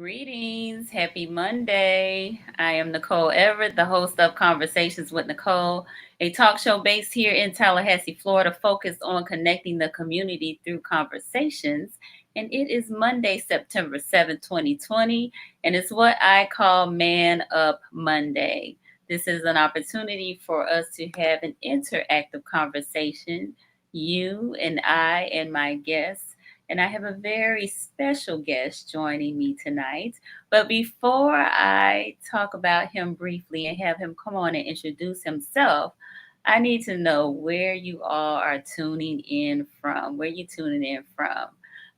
Greetings. Happy Monday. I am Nicole Everett, the host of Conversations with Nicole, a talk show based here in Tallahassee, Florida, focused on connecting the community through conversations. And it is Monday, September 7th, 2020, and it's what I call Man Up Monday. This is an opportunity for us to have an interactive conversation, you and I and my guests. And I have a very special guest joining me tonight. But before I talk about him briefly and have him come on and introduce himself, I need to know where you all are tuning in from. Where you tuning in from?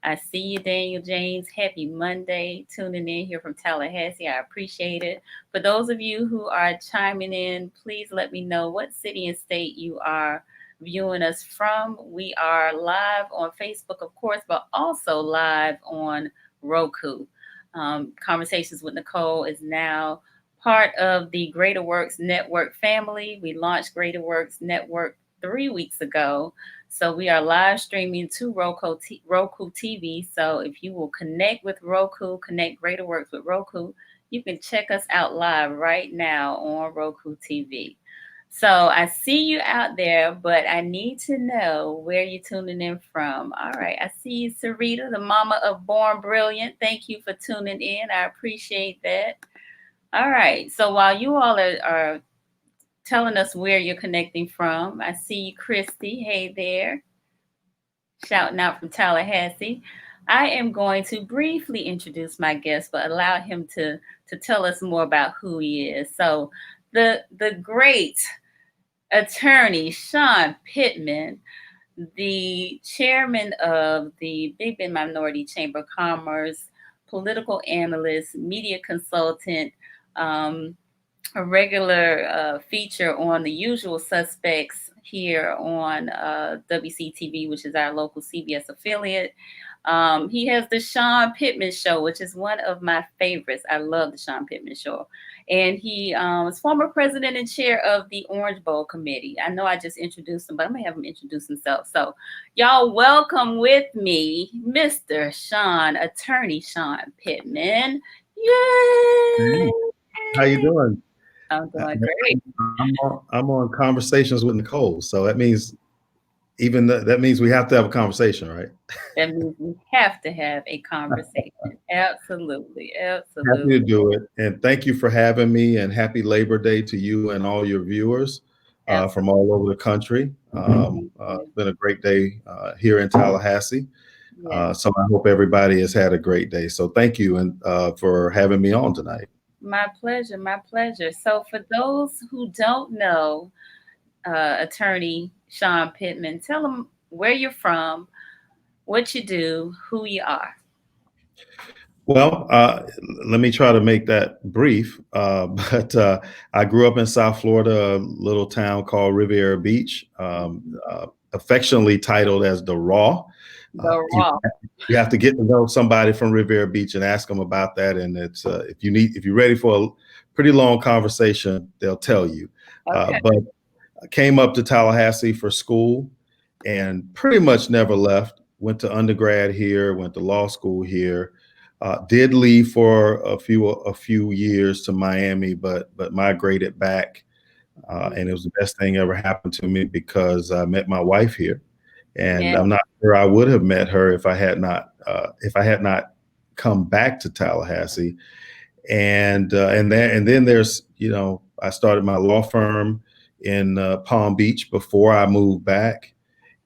I see you, Daniel James. Happy Monday, tuning in here from Tallahassee. I appreciate it. For those of you who are chiming in, please let me know what city and state you are viewing us from. We are live on Facebook, of course, but also live on Roku. Conversations with Nicole is now part of the Greater Works Network family. We launched Greater Works Network 3 weeks ago. So we are live streaming to Roku TV. So if you will connect with Roku, connect Greater Works with Roku, you can check us out live right now on Roku TV. So I see you out there, but I need to know where you're tuning in from. All right. I see you, Sarita, the mama of Born Brilliant. Thank you for tuning in. I appreciate that. All right. So while you all are telling us where you're connecting from, I see you, Christy. Hey there. Shouting out from Tallahassee. I am going to briefly introduce my guest, but allow him to tell us more about who he is. So the great attorney Sean Pittman, the chairman of the Big Bend Minority Chamber of Commerce, political analyst, media consultant, a regular feature on The Usual Suspects here on WCTV, which is our local CBS affiliate. He has the Sean Pittman Show, which is one of my favorites. I love the Sean Pittman Show. And he is former president and chair of the Orange Bowl Committee. I know I just introduced him, but I'm going to have him introduce himself. So y'all welcome with me, Mr. Sean, attorney Sean Pittman. Yay! How you doing? I'm doing great. I'm on Conversations with Nicole, so that means that means we have to have a conversation, right? That means we have to have a conversation. Absolutely. Happy to Absolutely. do it, and thank you for having me. And happy Labor Day to you and all your viewers from Absolutely. all over the country. It's been a great day here in Tallahassee, Yeah. so I hope everybody has had a great day. So thank you and for having me on tonight. My pleasure. My pleasure. So, for those who don't know, attorney Sean Pittman, tell them where you're from, what you do, who you are. Well, let me try to make that brief. But I grew up in South Florida, a little town called Riviera Beach, affectionately titled as the Raw. The Raw. You have to get to know somebody from Riviera Beach and ask them about that. And it's if you're ready for a pretty long conversation, they'll tell you. Okay. But I came up to Tallahassee for school and pretty much never left. Went to undergrad here, went to law school here. Did leave for a few years to Miami, but migrated back, and it was the best thing ever happened to me because I met my wife here, and Yeah. I'm not sure I would have met her if I had not come back to Tallahassee, and then there's I started my law firm in Palm Beach before I moved back,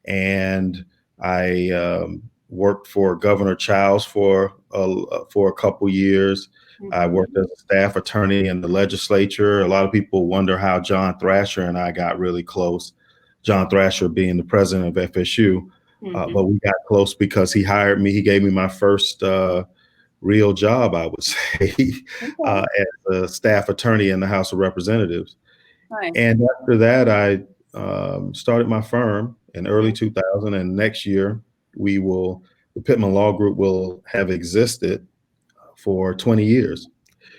and I worked for Governor Childs for a couple years. I worked as a staff attorney in the legislature. A lot of people wonder how John Thrasher and I got really close. John Thrasher being the president of FSU, but we got close because he hired me. He gave me my first real job, I would say, as a staff attorney in the House of Representatives. Nice. And after that, I started my firm in early 2000, and next year the Pittman Law Group will have existed for 20 years.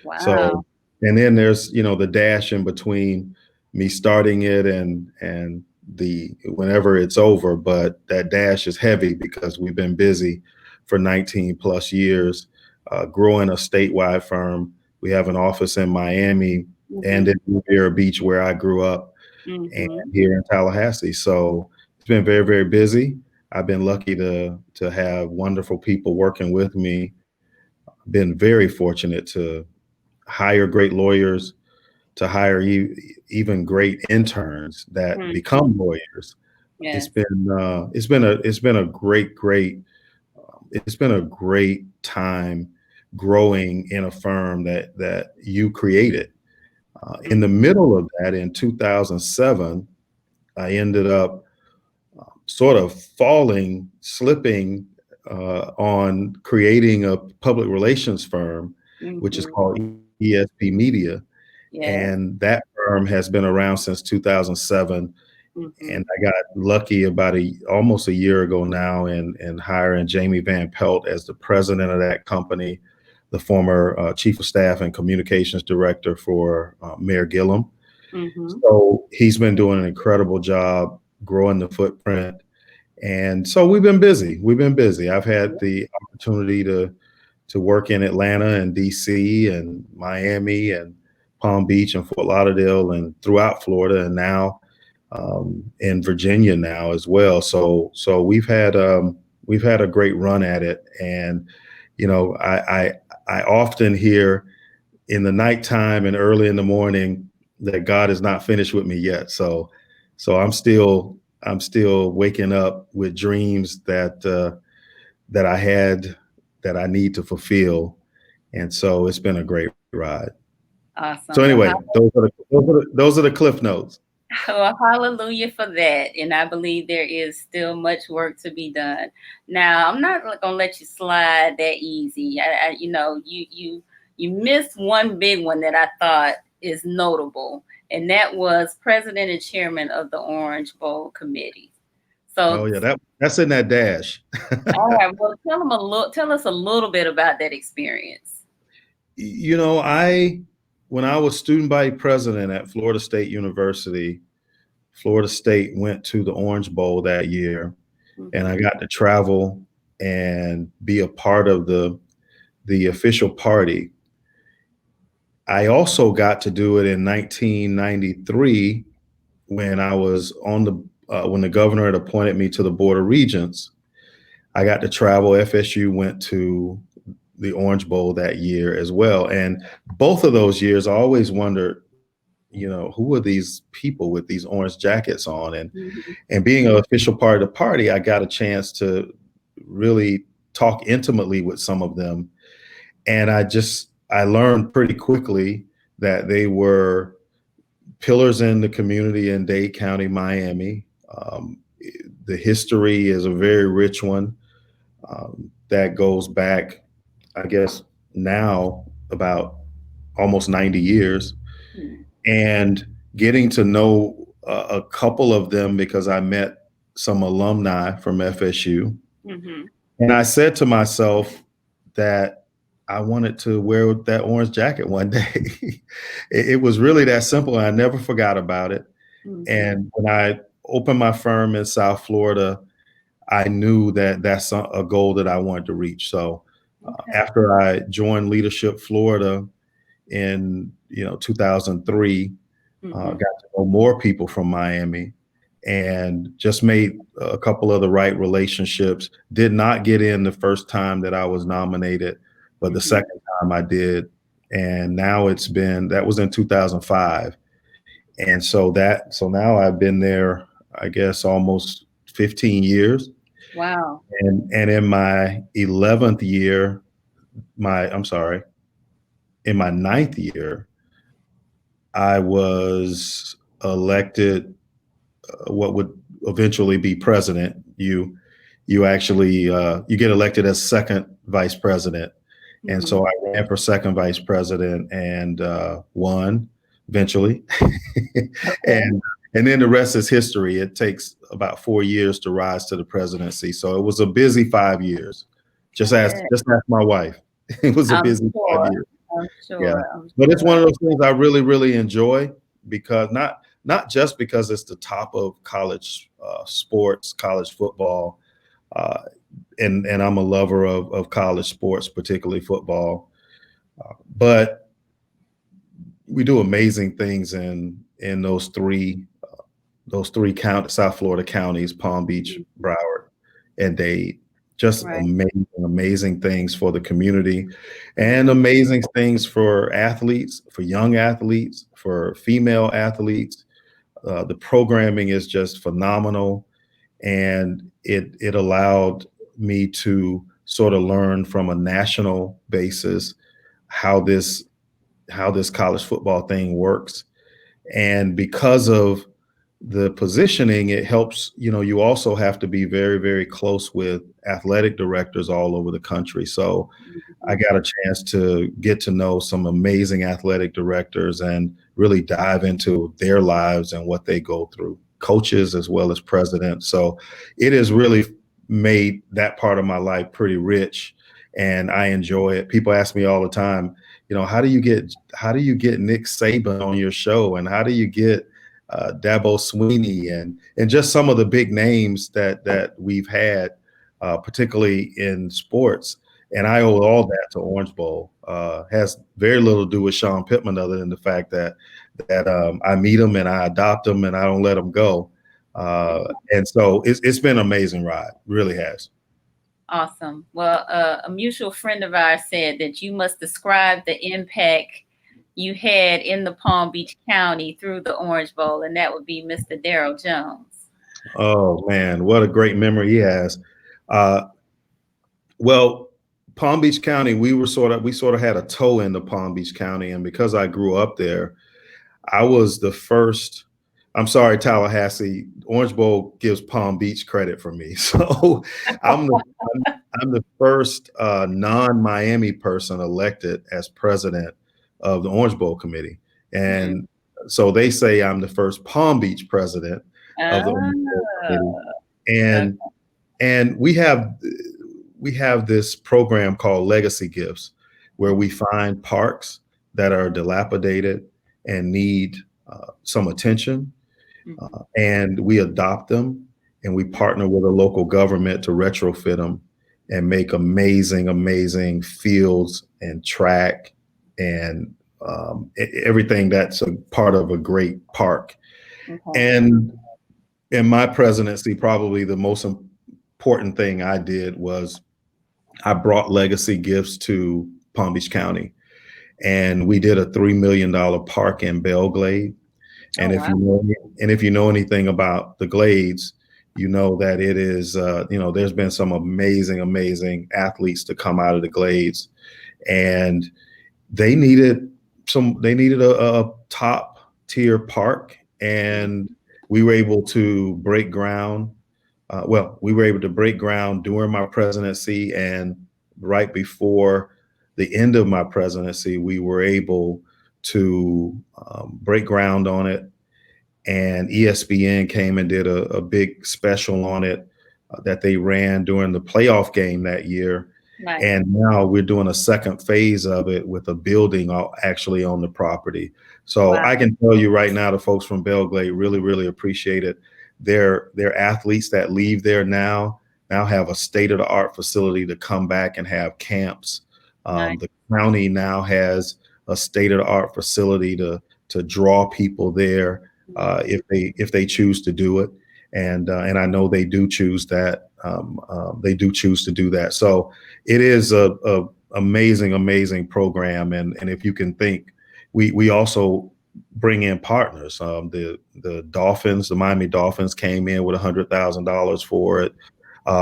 Wow. So, and then there's the dash in between me starting it and the whenever it's over, but that dash is heavy because we've been busy for 19 plus years growing a statewide firm. We have an office in Miami and Mm-hmm. in Riviera Beach, where I grew up, and Mm-hmm. here in Tallahassee. So it's been very, very busy. I've been lucky to have wonderful people working with me. Been very fortunate to hire great lawyers, to hire even great interns that Mm-hmm. become lawyers. Yes. It's been a it's been a great time growing in a firm that you created. In the Mm-hmm. middle of that, in 2007, I ended up sort of slipping on creating a public relations firm, which is Mm-hmm. called ESP Media. Yes. And that firm has been around since 2007. Mm-hmm. And I got lucky about almost a year ago now in hiring Jamie Van Pelt as the president of that company, the former chief of staff and communications director for Mayor Gillum. Mm-hmm. So he's been doing an incredible job growing the footprint. And so we've been busy. We've been busy. I've had the opportunity to work in Atlanta and DC and Miami and Palm Beach and Fort Lauderdale and throughout Florida, and now in Virginia now as well. So we've had a great run at it. And you know, I often hear in the nighttime and early in the morning that God is not finished with me yet. So I'm still waking up with dreams that I had that I need to fulfill. And so it's been a great ride. So Awesome. anyway, those are the cliff notes. Well, hallelujah for that. And I believe there is still much work to be done. Now, I'm not gonna let you slide that easy. You missed one big one that I thought is notable, and that was president and chairman of the Orange Bowl Committee. Oh So, yeah, that's in that dash. all right, well, tell us a little bit about that experience. You know, I when I was student body president at Florida State University, Florida State went to the Orange Bowl that year, and I Mm-hmm. got to travel and be a part of the official party. I also got to do it in 1993 when I was on when the governor had appointed me to the Board of Regents. I got to travel. FSU went to the Orange Bowl that year as well. And both of those years, I always wondered, you know, who are these people with these orange jackets on? Mm-hmm. And being an official part of the party, I got a chance to really talk intimately with some of them. And I learned pretty quickly that they were pillars in the community in Dade County, Miami. The history is a very rich one that goes back, I guess, now about almost 90 years. And getting to know a couple of them because I met some alumni from FSU. Mm-hmm. And I said to myself that I wanted to wear that orange jacket one day. It was really that simple. And I never forgot about it. Mm-hmm. And when I opened my firm in South Florida, I knew that that's a goal that I wanted to reach. So Okay. after I joined Leadership Florida in 2003, got Mm-hmm. to know more people from Miami and just made a couple of the right relationships. Did not get in the first time that I was nominated, but the Mm-hmm. second time I did. And now that was in 2005. And so now I've been there, I guess, almost 15 years. Wow. And in my 11th year, I'm sorry, in my ninth year, I was elected what would eventually be president. You actually you get elected as second vice president, and Mm-hmm. so I ran for second vice president and won eventually, Okay. and then the rest is history. It takes about 4 years to rise to the presidency, so it was a busy 5 years. Okay. Just ask my wife. It was a I'm busy five sure. years. I'm Yeah, sure. I'm but it's one sure. of those things I really, really enjoy because not just because it's the top of college sports, college football, uh, and I'm a lover of college sports, particularly football. But we do amazing things in those three South Florida counties: Palm Beach, Broward, and Dade. Just Right. amazing things for the community, and amazing things for athletes, for young athletes, for female athletes. The programming is just phenomenal, and it allowed me to sort of learn from a national basis how this college football thing works. And because of the positioning, it helps, you also have to be very, very close with athletic directors all over the country. So I Mhm. got a chance to get to know some amazing athletic directors and really dive into their lives and what they go through, coaches as well as presidents. So it has really made that part of my life pretty rich, and I enjoy it. People ask me all the time, how do you get Nick Saban on your show, and how do you get Dabo Sweeney and just some of the big names that we've had, particularly in sports. And I owe all that to Orange Bowl. Has very little to do with Sean Pittman, other than the fact that I meet him and I adopt him and I don't let him go. And so it's been an amazing ride, really has. Awesome. Well, a mutual friend of ours said that you must describe the impact you had in the Palm Beach County through the Orange Bowl, and that would be Mr. Daryl Jones. Oh man, what a great memory he has. Uh, well, Palm Beach County, we sort of had a toe into Palm Beach County, and because I grew up there, I was the first. I'm sorry, Tallahassee. Orange Bowl gives Palm Beach credit for me. So I'm the I'm the first non-Miami person elected as president of the Orange Bowl committee, Mm. and so they say I'm the first Palm Beach president of the Orange Bowl committee, Oh, and and we have this program called Legacy Gifts, where we find parks that are dilapidated and need some attention, okay. and we adopt them, and we partner with a local government to retrofit them and make amazing fields and track and everything that's a part of a great park. Okay. And in my presidency, probably the most important thing I did was I brought legacy gifts to Palm Beach County, and we did a $3 million park in Belglade. Oh, And if wow. you know, and if you know anything about the Glades, you know that it is, there's been some amazing athletes to come out of the Glades, and they needed they needed a top tier park, and we were able to break ground. We were able to break ground during my presidency, and right before the end of my presidency, we were able to break ground on it, and ESPN came and did a big special on it that they ran during the playoff game that year. Nice. And now we're doing a second phase of it with a building actually on the property. So Wow. I can tell you right now, the folks from Belgrade really appreciate it. Their athletes that leave there now have a state of the art facility to come back and have camps. Nice. The county now has a state of the art facility to draw people there if they choose to do it, and I know they do choose that. They do choose to do that. So it is a amazing program, and if you can think, we also bring in partners. The Dolphins, the Miami Dolphins, came in with $100,000 for it.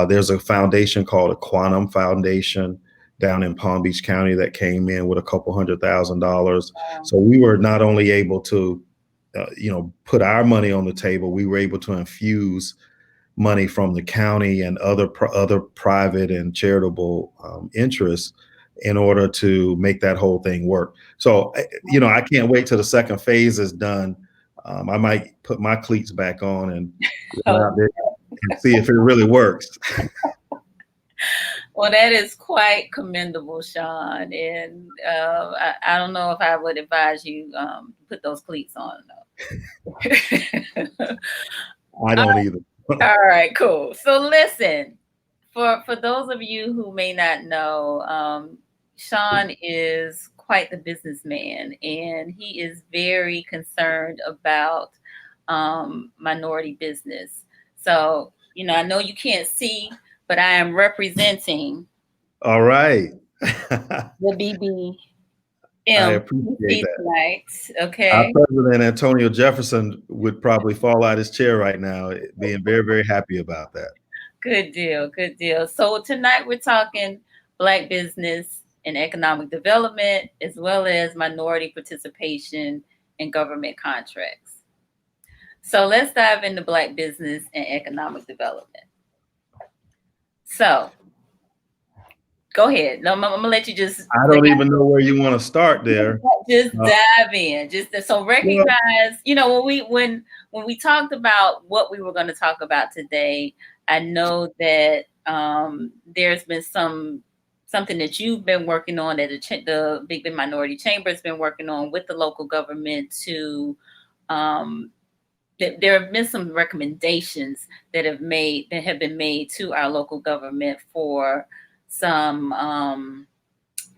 There's a foundation called a Quantum Foundation down in Palm Beach County that came in with a couple $100,000. Wow. So we were not only able to put our money on the table, we were able to infuse money from the county and other private and charitable interests in order to make that whole thing work. So, I can't wait till the second phase is done. I might put my cleats back on and run out Oh, there and see if it really works. well, that is quite commendable, Sean. And I don't know if I would advise you put those cleats on, though. I don't either. All right, cool. So listen, For those of you who may not know, Sean is quite the businessman, and he is very concerned about minority business. So, I know you can't see, but I am representing All right. the BBM I appreciate that. tonight. Our Okay. president, Antonio Jefferson, would probably fall out his chair right now, being very, very happy about that. Good deal. Good deal. So tonight we're talking Black business and economic development, as well as minority participation in government contracts. So let's dive into Black business and economic development. So go ahead. No, I'm gonna let you just I don't even know where you want to start there. just Uh, dive in. Just so well, recognize, when we talked about what we were going to talk about today, I know that there's been something that you've been working on, that the Big Bend Minority Chamber has been working on with the local government to um, there have been some recommendations that have been made to our local government for some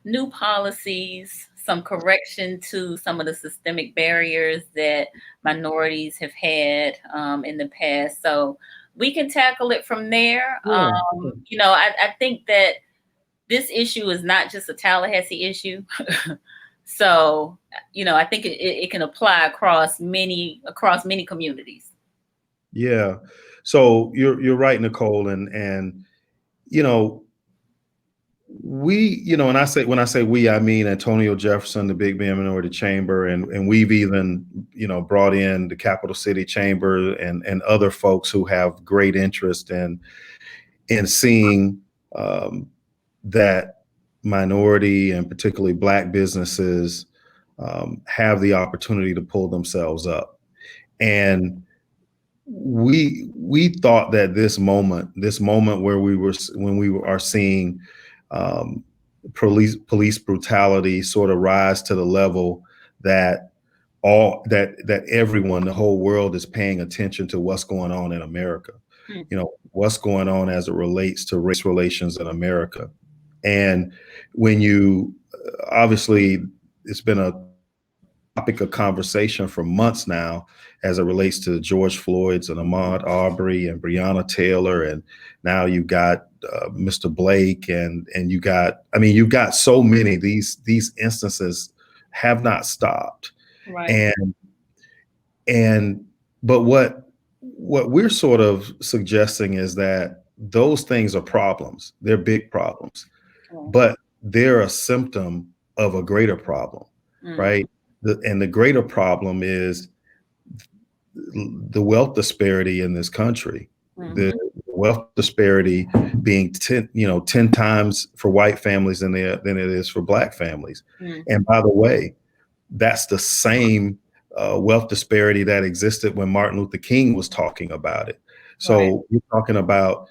new policies, some correction to some of the systemic barriers that minorities have had in the past. So we can tackle it from there. yeah, I think that this issue is not just a Tallahassee issue. So, I think it can apply across many communities. yeah. So you're right, Nicole, and you know and when I say we, I mean Antonio Jefferson, the Big Bend Minority Chamber, and we've even brought in the Capital City Chamber and other folks who have great interest in seeing that minority and particularly Black businesses have the opportunity to pull themselves up. And we thought that this moment where we are seeing police brutality sort of rise to the level that everyone, the whole world, is paying attention to what's going on in America. What's going on as it relates to race relations in America. And when you obviously, it's been a topic of conversation for months now as it relates to George Floyd's and Ahmaud Arbery and Breonna Taylor, and now you've got Mr. Blake, and you've got so many. These instances have not stopped. Right. And but what we're sort of suggesting is that those things are problems. They're big problems, but they're a symptom of a greater problem, right? And the greater problem is the wealth disparity in this country. The wealth disparity being 10 times for white families than it is for Black families. And by the way, that's the same wealth disparity that existed when Martin Luther King was talking about it. So you're talking about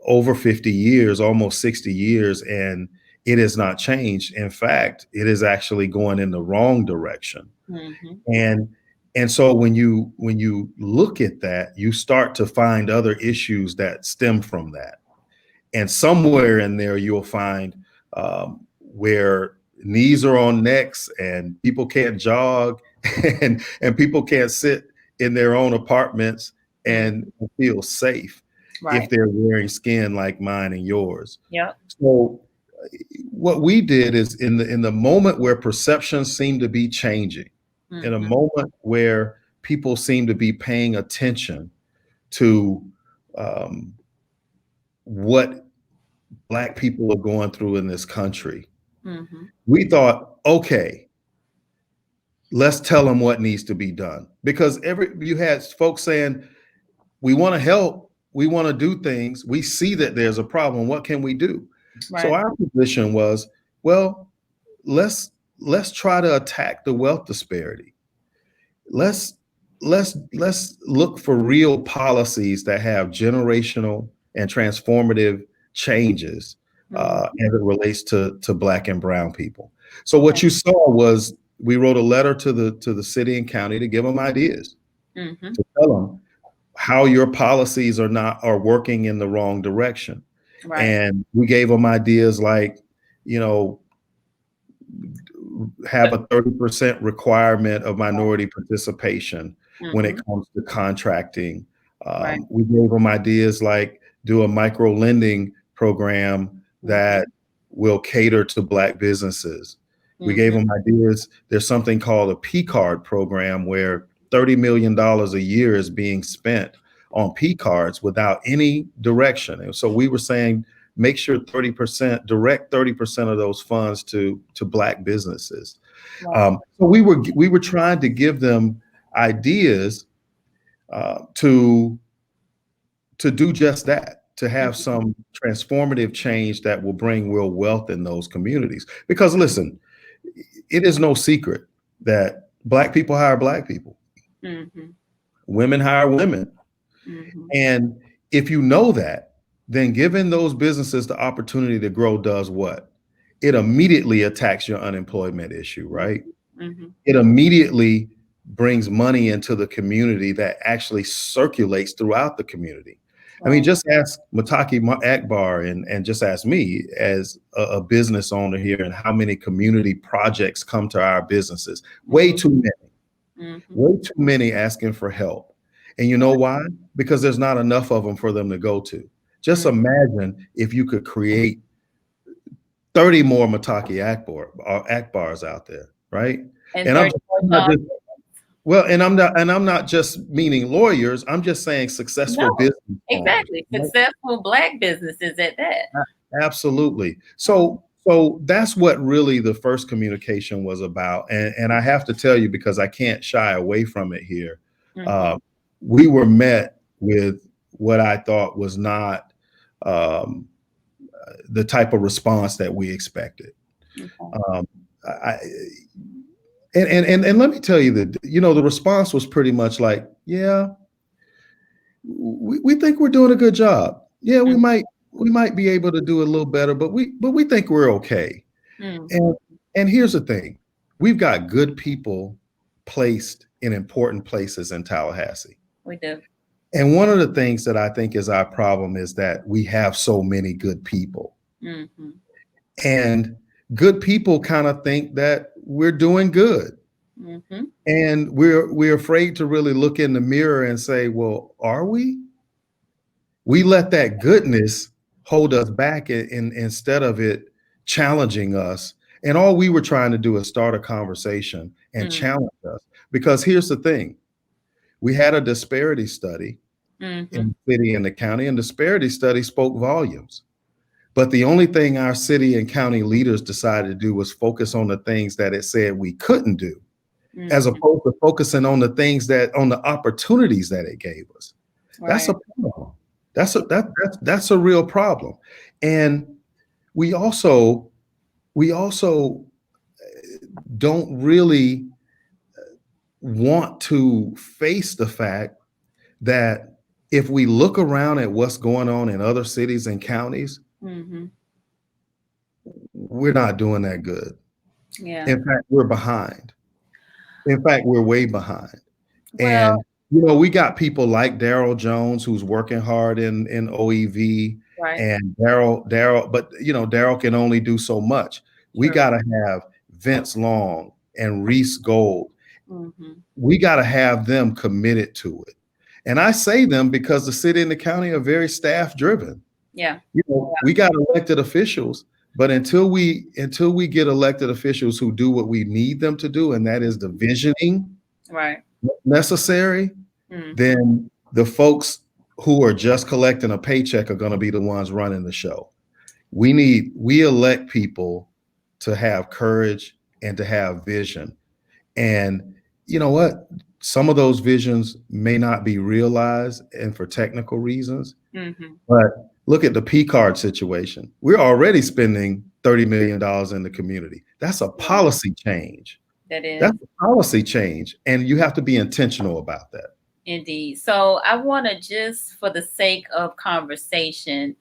over 50 years, almost 60 years, and it has not changed. In fact, it is actually going in the wrong direction. And so when you look at that, you start to find other issues that stem from that. And somewhere in there, you'll find where knees are on necks and people can't jog and people can't sit in their own apartments and feel safe if they're wearing skin like mine and yours. So what we did is in the moment where perceptions seem to be changing, in a moment where people seem to be paying attention to what Black people are going through in this country, we thought, okay, let's tell them what needs to be done. Because you had folks saying, we want to help, we want to do things, we see that there's a problem, what can we do? So our position was, well, let's try to attack the wealth disparity. Let's look for real policies that have generational and transformative changes as it relates to Black and brown people. So what you saw was we wrote a letter to the city and county to give them ideas, to tell them how your policies are working in the wrong direction. Right. And we gave them ideas like, you know, have a 30% requirement of minority participation when it Mm-hmm. comes to contracting. Right. We gave them ideas like do a micro lending program Mm-hmm. that will cater to Black businesses. We gave Mm-hmm. them ideas. There's something called a P card program where $30 million a year is being spent on P cards without any direction. And so we were saying, make sure 30%, direct 30% of those funds to Black businesses. Right. So we were trying to give them ideas to do just that, to have Mm-hmm. some transformative change that will bring real wealth in those communities. Because listen, it is no secret that Black people hire Black people, Mm-hmm. women hire women. Mm-hmm. And if you know that, then giving those businesses the opportunity to grow does what? It immediately attacks your unemployment issue, right? Mm-hmm. It immediately brings money into the community that actually circulates throughout the community. I mean, Right. just ask Mataki Akbar and just ask me as a business owner here and how many community projects come to our businesses. Way Mm-hmm. too many. Mm-hmm. Way too many asking for help. And you know why? Because there's not enough of them for them to go to. Just Mm-hmm. imagine if you could create 30 more Mataki Akbars out there, right? And And I'm 30 just, more I'm not dollars. just well, and I'm not just meaning lawyers. I'm just saying successful No, business owners. exactly. Right? Successful Black businesses at that. Absolutely. Mm-hmm. So that's what really the first communication was about. And I have to tell you, because I can't shy away from it here, Mm-hmm. uh, we were met with what I thought was not um, the type of response that we expected. Okay. Um, I, and let me tell you that, the response was pretty much like, yeah, we think we're doing a good job. Yeah, we might be able to do a little better, but we think we're okay. Mm-hmm. And here's the thing. We've got good people placed in important places in Tallahassee. We do. And one of the things that I think is our problem is that we have so many good people. Mm-hmm. And good people kind of think that we're doing good. Mm-hmm. And we're afraid to really look in the mirror and say, well, are we? We let that goodness hold us back instead of it challenging us. And all we were trying to do is start a conversation and Mm-hmm. challenge us. Because here's the thing. We had a disparity study Mm-hmm. in the city and the county, and disparity study spoke volumes. But the only thing our city and county leaders decided to do was focus on the things that it said we couldn't do, as Mm-hmm. opposed to focusing on on the opportunities that it gave us. That's Right. a problem. That's a real problem. And we also don't really want to face the fact that if we look around at what's going on in other cities and counties, Mm-hmm. we're not doing that good. Yeah. In fact, we're behind. In fact, we're way behind. Well, And we got people like Daryl Jones who's working hard in OEV, right. and Daryl, but Daryl can only do so much. We True. got to have Vince Long and Reese Gold. Mm-hmm. We got to have them committed to it. And I say them because the city and the county are very staff driven. Yeah. We got elected officials, but until we get elected officials who do what we need them to do, and that is the visioning Right. necessary, Mm-hmm. then the folks who are just collecting a paycheck are going to be the ones running the show. We elect people to have courage and to have vision. And you know what? Some of those visions may not be realized and for technical reasons, Mm-hmm. but look at the P card situation. We're already spending $30 million in the community. That's a Yeah. policy change. That is. That's a policy change. And you have to be intentional about that. Indeed. So I want to, just for the sake of conversation,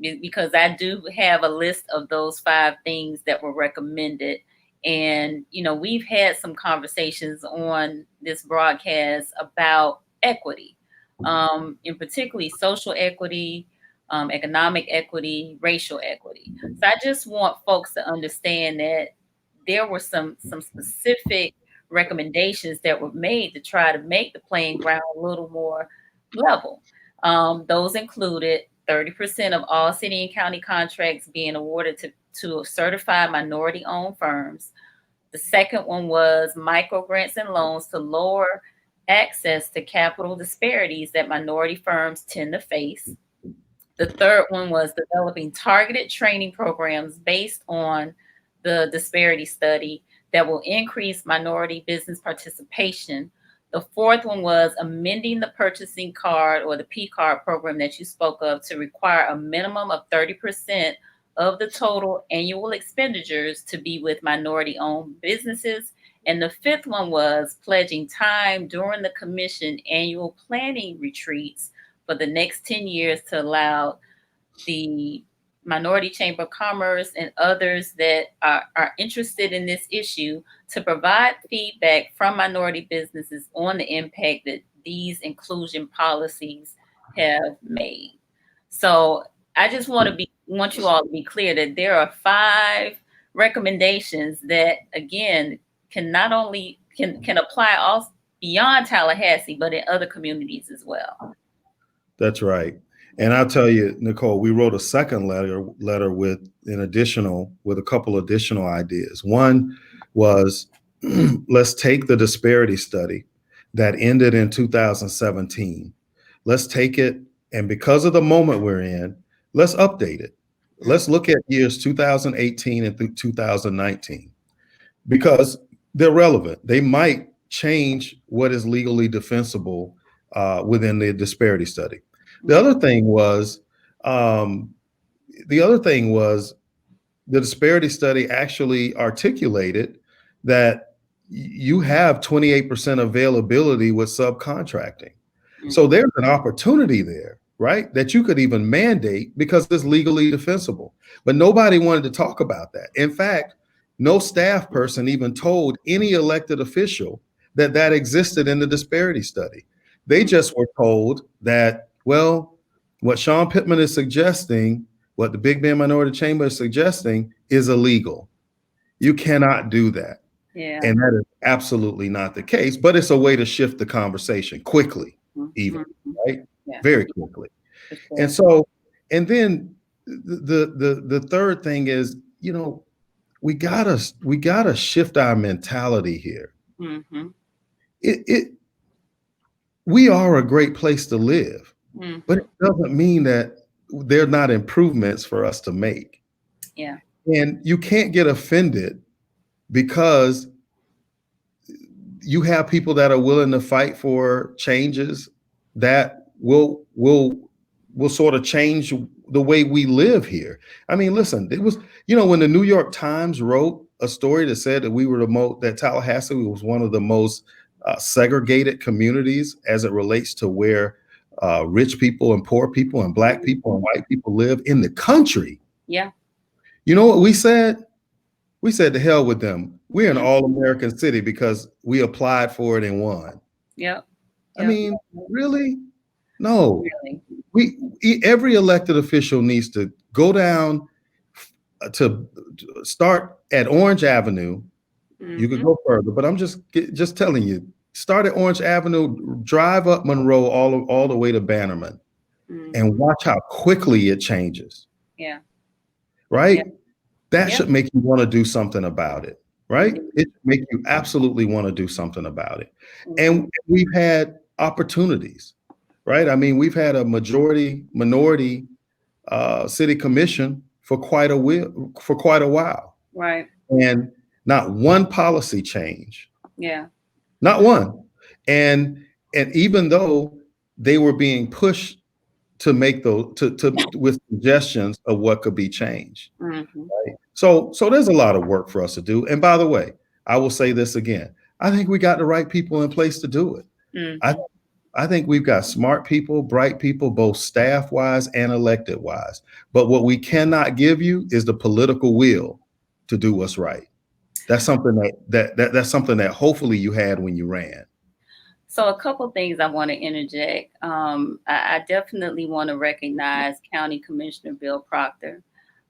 because I do have a list of those 5 things that were recommended. And, we've had some conversations on this broadcast about equity, in particularly social equity, economic equity, racial equity. So I just want folks to understand that there were some specific recommendations that were made to try to make the playing ground a little more level. Those included 30% of all city and county contracts being awarded to certified minority-owned firms. The second one was micro grants and loans to lower access to capital disparities that minority firms tend to face. The third one was developing targeted training programs based on the disparity study that will increase minority business participation. The fourth one was amending the purchasing card or the P card program that you spoke of to require a minimum of 30% of the total annual expenditures to be with minority owned businesses. And the fifth one was pledging time during the commission annual planning retreats for the next 10 years to allow the Minority Chamber of Commerce and others that are interested in this issue to provide feedback from minority businesses on the impact that these inclusion policies have made. So I just want you all to be clear that there are 5 recommendations that again can not only can apply also beyond Tallahassee, but in other communities as well. That's right. And I'll tell you, Nicole, we wrote a second letter with a couple additional ideas. One was let's take the disparity study that ended in 2017. Let's take it, and because of the moment we're in, let's update it. Let's look at years 2018 and through 2019 because they're relevant. They might change what is legally defensible within the disparity study. The other thing was the disparity study actually articulated that you have 28% availability with subcontracting. So there's an opportunity there, right? That you could even mandate because it's legally defensible. But nobody wanted to talk about that. In fact, no staff person even told any elected official that that existed in the disparity study. They just were told that, well, what Sean Pittman is suggesting, what the Big Bend Minority Chamber is suggesting is illegal. You cannot do that. Yeah. And that is absolutely not the case, but it's a way to shift the conversation quickly, even, right? Yeah. Very quickly. Sure. And so, and then the third thing is, you know, we gotta shift our mentality here. Mm-hmm. We are a great place to live, but it doesn't mean that there are not improvements for us to make. Yeah. And you can't get offended because you have people that are willing to fight for changes that will sort of change the way we live here. I mean, listen, it was, you know, when the New York Times wrote a story that said that that Tallahassee was one of the most segregated communities as it relates to where rich people and poor people and Black people and white people live in the country. Yeah. You know what we said? We said to hell with them. We're an all-American city because we applied for it and won. Yeah. I mean, really? No. Really? Every elected official needs to go down to start at Orange Avenue. You could go further, but I'm just telling you, start at Orange Avenue, drive up Monroe all the way to Bannerman, and watch how quickly it changes. Yeah. Right? Yeah. That should make you want to do something about it, right? It should make you absolutely want to do something about it. And we've had opportunities, right? I mean, we've had a minority city commission for quite a while. Right. And not one policy change. Yeah. Not one. And even though they were being pushed to make those with suggestions of what could be changed. Mm-hmm. Right? So there's a lot of work for us to do. And by the way, I will say this again. I think we got the right people in place to do it. Mm-hmm. I think we've got smart people, bright people, both staff wise and elected wise. But what we cannot give you is the political will to do what's right. That's something that's something that hopefully you had when you ran. So a couple things I want to interject. I definitely want to recognize County Commissioner Bill Proctor.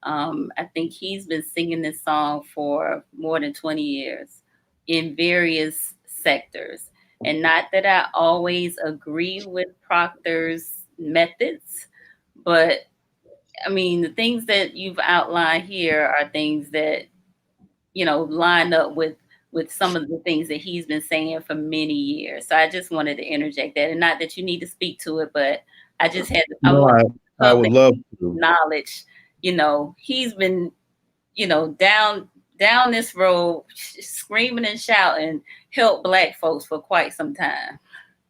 I think he's been singing this song for more than 20 years in various sectors. And not that I always agree with Proctor's methods, but I mean, the things that you've outlined here are things that line up with some of the things that he's been saying for many years. So I just wanted to interject that, and not that you need to speak to it, but I No, want the I would public love to. knowledge. He's been down this road screaming and shouting, help Black folks for quite some time.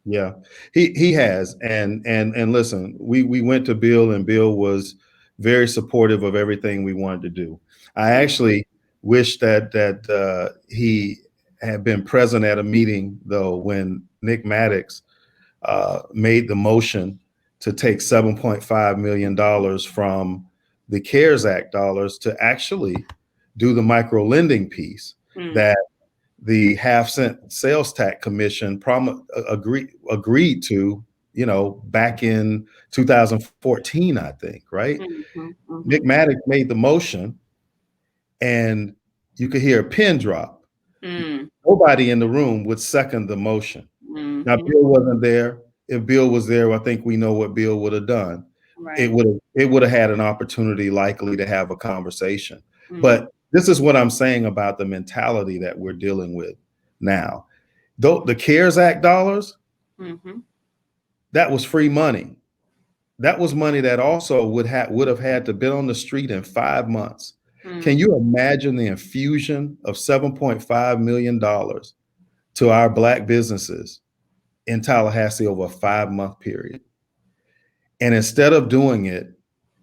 Yeah, he has, and listen, we went to Bill, and Bill was very supportive of everything we wanted to do. I actually wish that he had been present at a meeting though when Nick Maddox made the motion to take $7.5 million from the CARES Act dollars to actually do the micro lending piece Mm, that the half-cent sales tax commission agreed to, back in 2014, I think, right? mhm, Nick mhm, Maddox made the motion, and you could hear a pin drop. mm, Nobody in the room would second the motion. Now, mhm. Bill wasn't there. If Bill was there, I think we know what Bill would have done. Right. It would have had an opportunity likely to have a conversation. Mm, But this is what I'm saying about the mentality that we're dealing with now. Though the CARES Act dollars, mhm, that was free money. That was money that also would have had to been on the street in 5 months. Can mm, you imagine the infusion of $7.5 million to our Black businesses in Tallahassee over a 5 month period? And instead of doing it,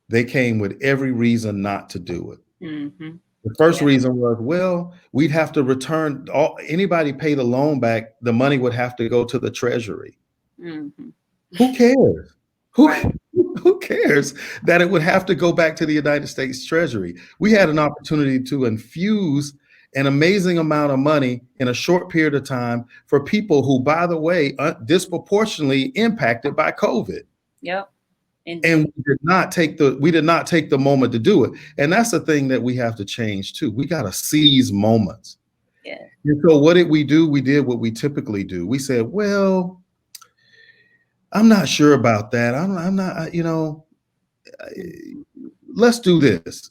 they came with every reason not to do it. mhm. The first Yeah. reason was, well, we'd have to return anybody pay the loan back, the money would have to go to the treasury. Mhm. Who cares? Who Right. who cares that it would have to go back to the United States Treasury? We had an opportunity to infuse an amazing amount of money in a short period of time for people who, by the way, disproportionately impacted by COVID. Yep. And Indeed. we did not take the moment to do it. And that's the thing that we have to change too. We got to seize moments. Yeah. And so what did we do? We did what we typically do. We said, well, I'm not sure about that. I'm not, let's do this.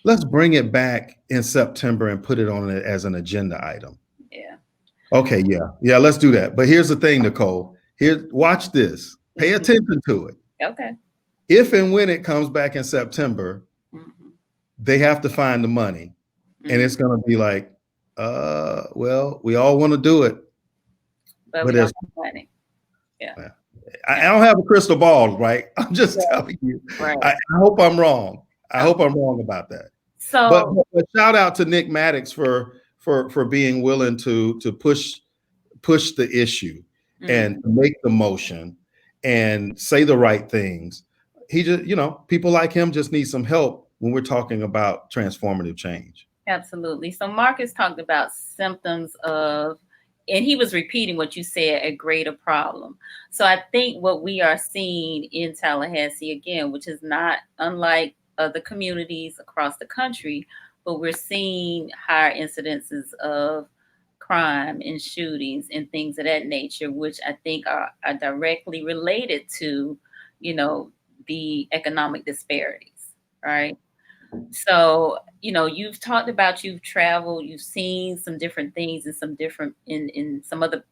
Let's bring it back in September and put it on it as an agenda item. Yeah. Okay, yeah, let's do that. But here's the thing, Nicole. Here, watch this. Pay Mhm. attention to it. Okay. If and when it comes back in September, Mhm. they have to find the money. And Mm. it's going to be like, well, we all want to do it, But we but don't there's, have money. Yeah. I Yeah. don't have a crystal ball, right? I'm just Yeah. telling you. Right. I hope I'm wrong. I Okay. hope I'm wrong about that. But, So, but shout out to Nick Maddox for being willing to push the issue and mhm. make the motion and say the right things. He just, people like him just need some help when we're talking about transformative change. Absolutely. So Marcus talked about symptoms of, and he was repeating what you said, a greater problem. So I think what we are seeing in Tallahassee again, which is not unlike other communities across the country, but we're seeing higher incidences of crime and shootings and things of that nature, which I think are directly related to, you know, the economic disparities, right? So, you've talked about you've traveled, you've seen some different things in in some other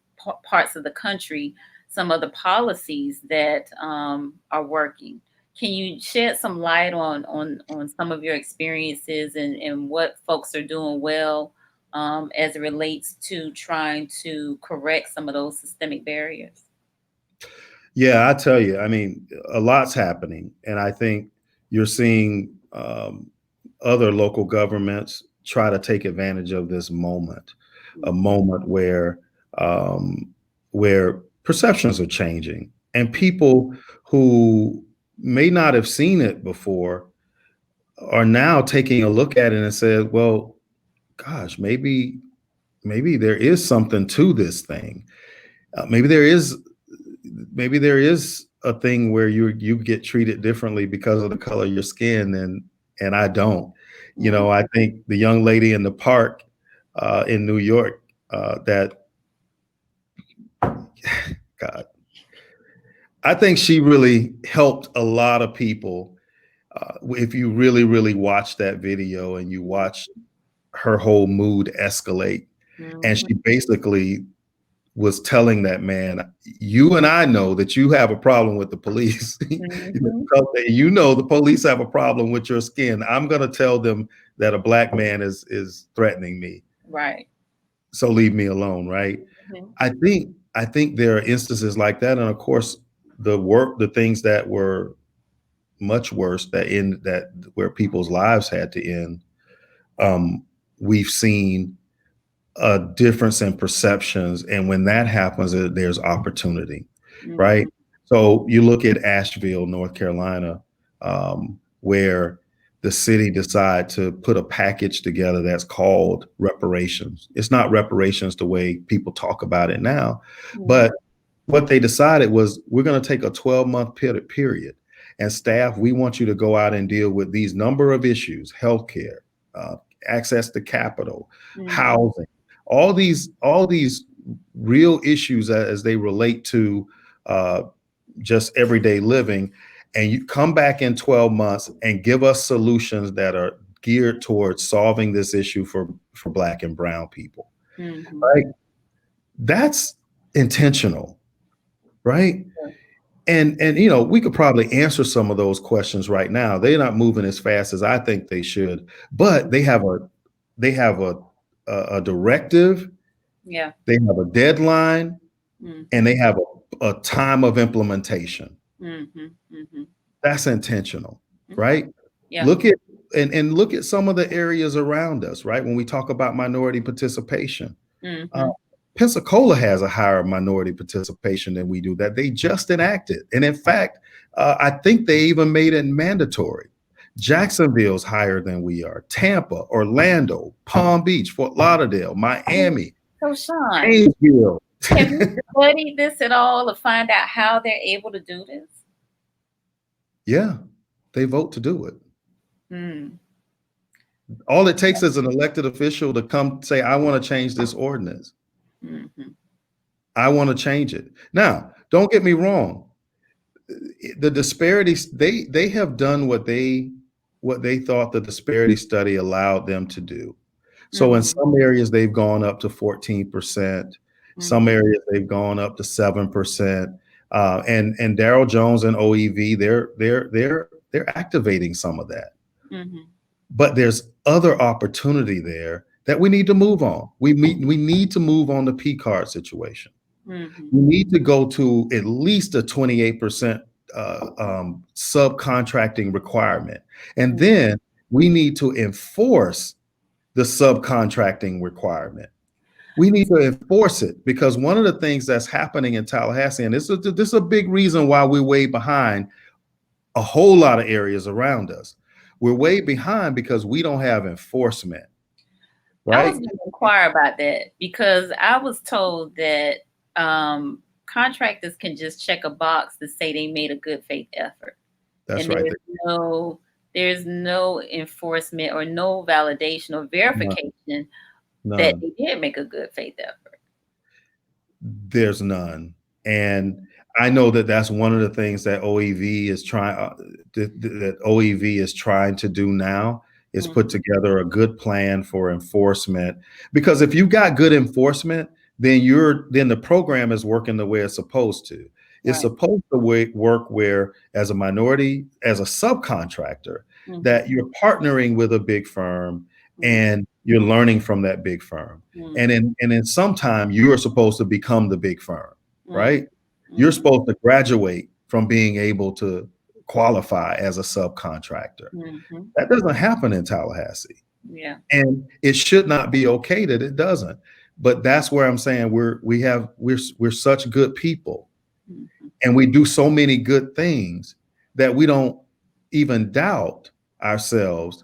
parts of the country, some other policies that are working. Can you shed some light on some of your experiences and what folks are doing well as it relates to trying to correct some of those systemic barriers? Yeah, I tell you, I mean, a lot's happening, and I think you're seeing other local governments try to take advantage of this moment, a Mhm. moment um, where perceptions are changing, and people who may not have seen it before are now taking a look at it and said, "Well, gosh, maybe there is something to this thing." maybe there is a thing where you get treated differently because of the color of your skin, and I don't. You Mhm. know, I think the young lady in the park in New York, that God, I think she really helped a lot of people. If you really, really watch that video and you watch her whole mood escalate, and Mhm. she basically was telling that man, you and I know that you have a problem with the police. Mhm. You know the police have a problem with your skin. I'm going to tell them that a black man is threatening me. Right. So leave me alone, right? Mhm. I think there are instances like that, and of course, the things that were much worse that where people's lives had to end. Um, we've seen a difference in perceptions, and when that happens, there's opportunity, right? Mhm. So you look at Asheville, North Carolina, where the city decided to put a package together that's called reparations. It's not reparations the way people talk about it now, Mhm. but what they decided was, we're going to take a 12-month period, and staff, we want you to go out and deal with these number of issues: healthcare, uh, access to capital, Mhm. housing, all these real issues as they relate to uh, just everyday living. And you come back in 12 months and give us solutions that are geared towards solving this issue for black and brown people, Mhm. right? That's intentional, right? And we could probably answer some of those questions right now. They're not moving as fast as I think they should, but they have a directive, Yeah. they have a deadline, and Mhm. they have a time of implementation. Mhm. Mhm. That's intentional, Okay. right? Yeah. Look at and look at some of the areas around us, right? When we talk about minority participation, uh, Mhm. Pensacola has a higher minority participation than we do, that they just enacted. And in fact, I think they even made it mandatory. Jacksonville's higher than we are. Tampa, Orlando, Palm Beach, Fort Lauderdale, Miami, So, Sean, Gainesville. have you studied this at all to find out how they're able to do this? Yeah, they vote to do it. Mm. All it takes is an elected official to come say, I want to change this ordinance. Mhm. I want to change it. Now, don't get me wrong. The disparities, they have done what they thought the disparity study allowed them to do. So in Mhm. some areas they've gone up to 14%, some Mhm. areas they've gone up to 7%. And Darrell Jones and OEV, they're activating some of that. Mhm. But there's other opportunity there that we need to move on. We need to move on the P card situation. Mhm. We need to go to at least a 28% subcontracting requirement. And Mhm. then we need to enforce the subcontracting requirement. We need to enforce it, because one of the things that's happening in Tallahassee, and this is a big reason why we're way behind a whole lot of areas around us. We're way behind because we don't have enforcement, I was right? going to inquire about that because I was told that contractors can just check a box to say they made a good faith effort, That's and right. no there's no enforcement or no validation or None. verification that None. they did make a good faith effort. There's none. And I know that that's one of the things that OEV is trying that OEV is trying to do now, is put Mhm. together a good plan for enforcement. Because if you got good enforcement, then the program is working the way it's supposed to. It's Right. supposed to work where, as a minority, as a subcontractor, Mhm. that you're partnering with a big firm Mhm. and you're learning from that big firm. And Mhm. in some time, you are supposed to become the big firm, Mhm. right? You're Mhm. supposed to graduate from being able to qualify as a subcontractor. Mhm. That doesn't happen in Tallahassee. Yeah. And it should not be okay that it doesn't. But that's where I'm saying we're such good people, Mhm. and we do so many good things that we don't even doubt ourselves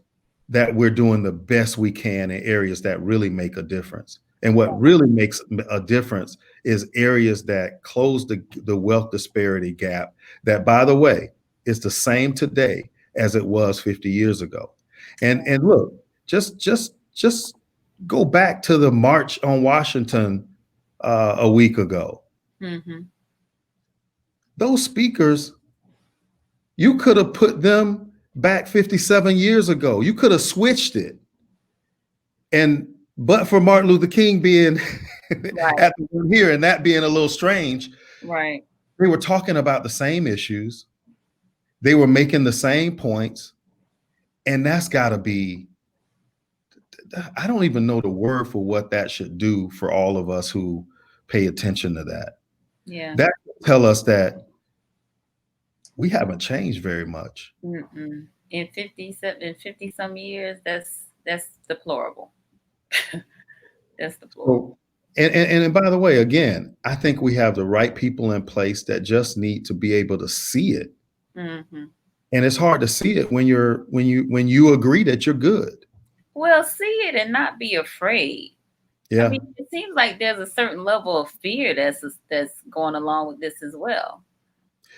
that we're doing the best we can in areas that really make a difference. And what really makes a difference is areas that close the wealth disparity gap that, by the way, is the same today as it was 50 years ago. And look, just go back to the March on Washington a week ago. Mm-hmm. Those speakers, you could have put them back 57 years ago. You could have switched it. And but for Martin Luther King being Right. at the one here and that being a little strange, Right. they were talking about the same issues. They were making the same points. And that's got to be, I don't even know the word for what that should do for all of us who pay attention to that. Yeah. That tell us that we haven't changed very much. Mm-mm. In 50 some years, that's deplorable. That's deplorable. So, and by the way, again, I think we have the right people in place that just need to be able to see it. Mm-hmm. And it's hard to see it when you agree that you're good. Well, see it and not be afraid. I Yeah. mean, it seems like there's a certain level of fear that's going along with this as well.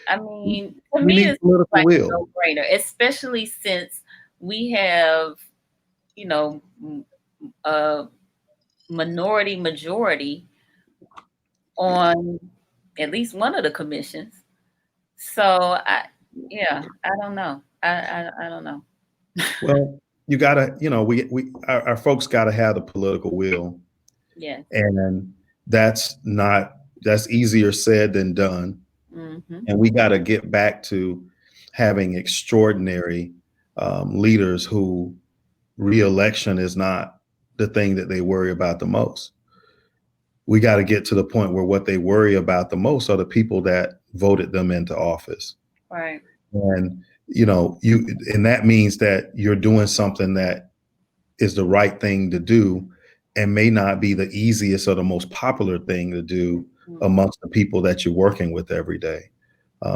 I mean, to We me, need it's political like a will. no-brainer, especially since we have, you know, a minority majority on at least one of the commissions. So yeah, I don't know. I don't know. Well, you gotta, our folks gotta have the political will. Yes. And that's not that's easier said than done. Mm-hmm. And we gotta get back to having extraordinary leaders who reelection is not the thing that they worry about the most. We got to get to the point where what they worry about the most are the people that voted them into office. Right. And and that means that you're doing something that is the right thing to do and may not be the easiest or the most popular thing to do Mm-hmm. amongst the people that you're working with every day.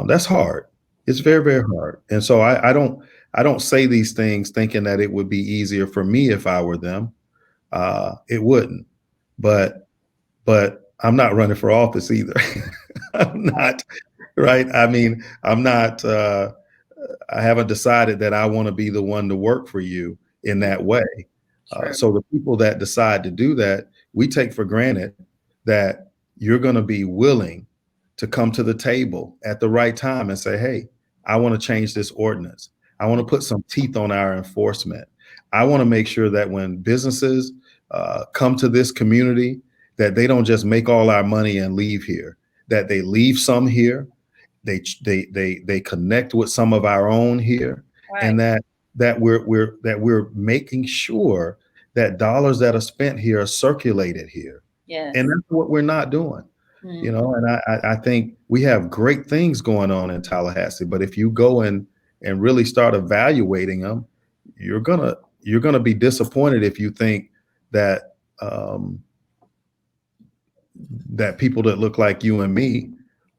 That's hard. It's very, very hard. And so I don't say these things thinking that it would be easier for me if I were them. It wouldn't. But I'm not running for office either. I'm not, right. I mean, I'm not. I haven't decided that I want to be the one to work for you in that way. True. So the people that decide to do that, we take for granted that you're going to be willing to come to the table at the right time and say, hey, I want to change this ordinance. I want to put some teeth on our enforcement. I want to make sure that when businesses come to this community, that they don't just make all our money and leave here, that they leave some here, they connect with some of our own here, Right. and that we're making sure that dollars that are spent here are circulated here. Yes. And that's what we're not doing. Mm-hmm. And I think we have great things going on in Tallahassee, but if you go and really start evaluating them, you're gonna be disappointed if you think that that people that look like you and me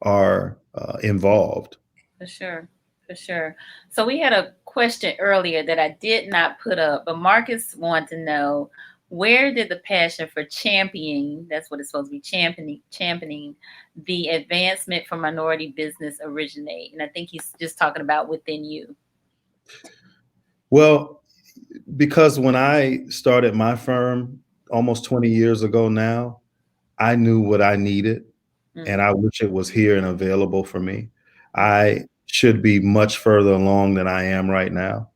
are involved. For sure. For sure. So we had a question earlier that I did not put up, but Marcus wanted to know, where did the passion for championing, that's what it's supposed to be, championing the advancement for minority business originate? And I think he's just talking about within you. Well, because when I started my firm almost 20 years ago now, I knew what I needed, and I wish it was here and available for me. I should be much further along than I am right now.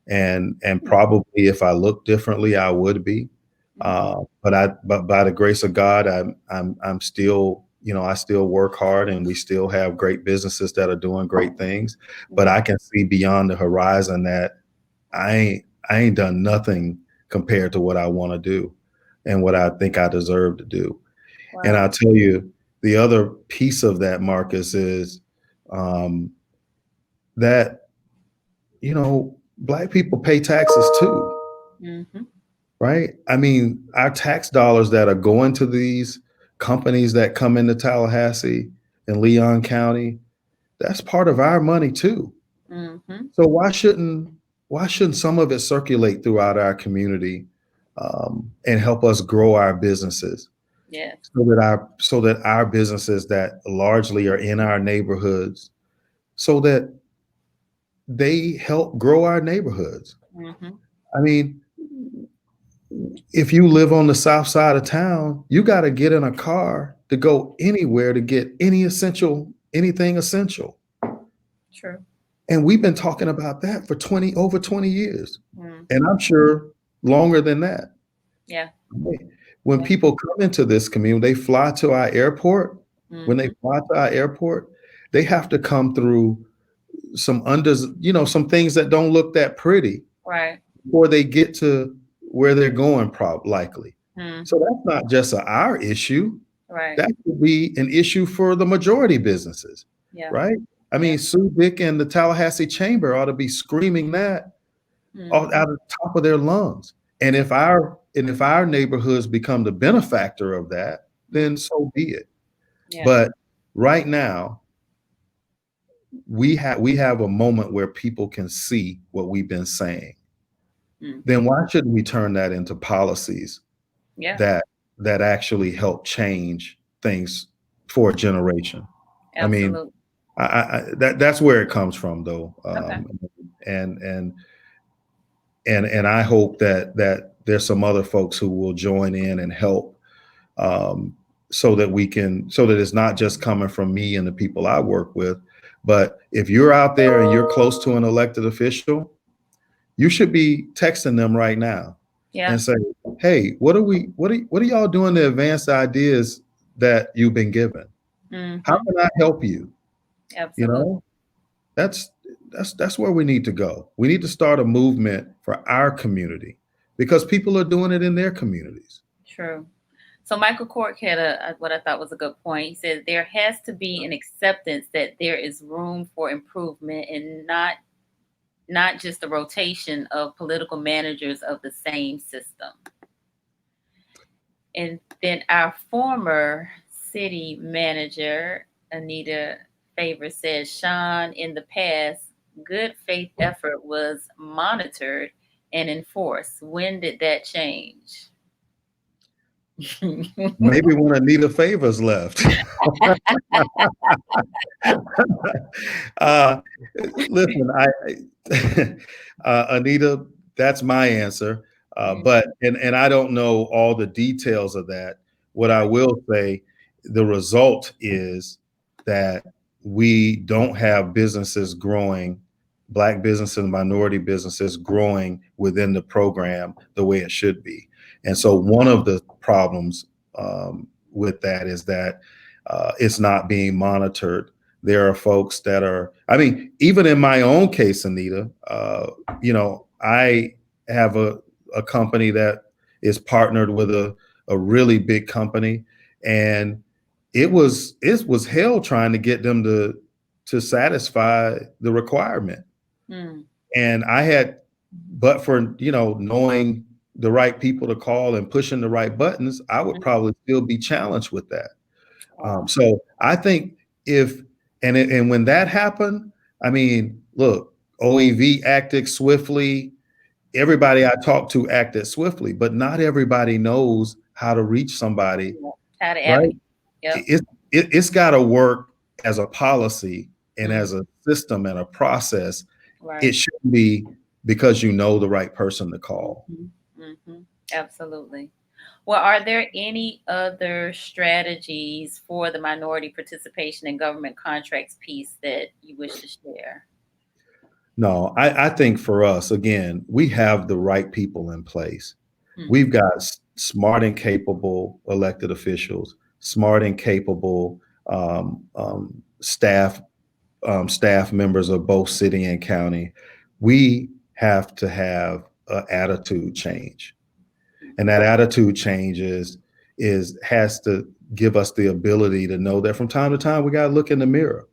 And probably if I look differently, I would be. But by the grace of God, I'm still, I still work hard, and we still have great businesses that are doing great things. But I can see beyond the horizon that I ain't done nothing compared to what I want to do and what I think I deserve to do. Wow. And I'll tell you, the other piece of that, Marcus, is that, Black people pay taxes too. Mm-hmm. Right? I mean, our tax dollars that are going to these companies that come into Tallahassee and Leon County, that's part of our money too. Mm-hmm. So why shouldn't some of it circulate throughout our community and help us grow our businesses? Yes. so that our businesses that largely are in our neighborhoods, so that they help grow our neighborhoods. Mm-hmm. I mean, if you live on the south side of town, you got to get in a car to go anywhere to get anything essential. True. And we've been talking about that for over 20 years. And Mm-hmm. I'm sure longer than that. Yeah. When Yeah. people come into this community, they fly to our airport. When they Mm-hmm. fly to our airport, they have to come through some things that don't look that pretty Right. before they get to where they're going, likely. So Mm-hmm. that's not just our issue. Right. That could be an issue for the majority businesses, Yeah. right? I Yeah. mean, Sue Dick and the Tallahassee Chamber ought to be screaming that out Mm-hmm. of the top of their lungs. And if our neighborhoods become the benefactor of that, then so be it. Yeah. But right now, we have a moment where people can see what we've been saying. Mm-hmm. Then why shouldn't we turn that into policies Yeah. that actually help change things for a generation? I mean, Absolutely. that's where it comes from, though. Okay. And I hope that there's some other folks who will join in and help, so that it's not just coming from me and the people I work with, but if you're out there and you're close to an elected official, you should be texting them right now Yeah. and say, "Hey, what are y'all doing to advance the ideas that you've been given? How Mm-hmm. can I help you?" You Absolutely. know, that's that's where we need to go. We need to start a movement for our community because people are doing it in their communities. True. So Michael Cork had what I thought was a good point. He said there has to be an acceptance that there is room for improvement and not just the rotation of political managers of the same system. And then our former city manager, Anita Favor, says, Sean, in the past, good faith effort was monitored and enforced. When did that change? Maybe when Anita Favors left. uh, Listen, Anita, that's my answer. But I don't know all the details of that. What I will say, the result is that we don't have businesses growing, Black businesses and minority businesses growing within the program the way it should be. And so one of the problems with that is that it's not being monitored. There are folks that are, I mean, even in my own case, Anita, I have a company that is partnered with a really big company, and it was hell trying to get them to satisfy the requirement. Mm. And but for knowing the right people to call and pushing the right buttons, I would probably still be challenged with that. Wow. So I think if and when that happened, I mean, look, OEV acted swiftly. Everybody I talked to acted swiftly, but not everybody knows how to reach somebody, How to right? advocate. Yep. It's got to work as a policy and Mm. as a system and a process. It Right. shouldn't be because you know the right person to call. Mm-hmm. Absolutely. Well, are there any other strategies for the minority participation in government contracts piece that you wish to share? No, I think for us, again, we have the right people in place. Mm. We've got smart and capable elected officials, smart and capable staff members of both city and county. We have to have an attitude change, and that attitude change has to give us the ability to know that from time to time we got to look in the mirror.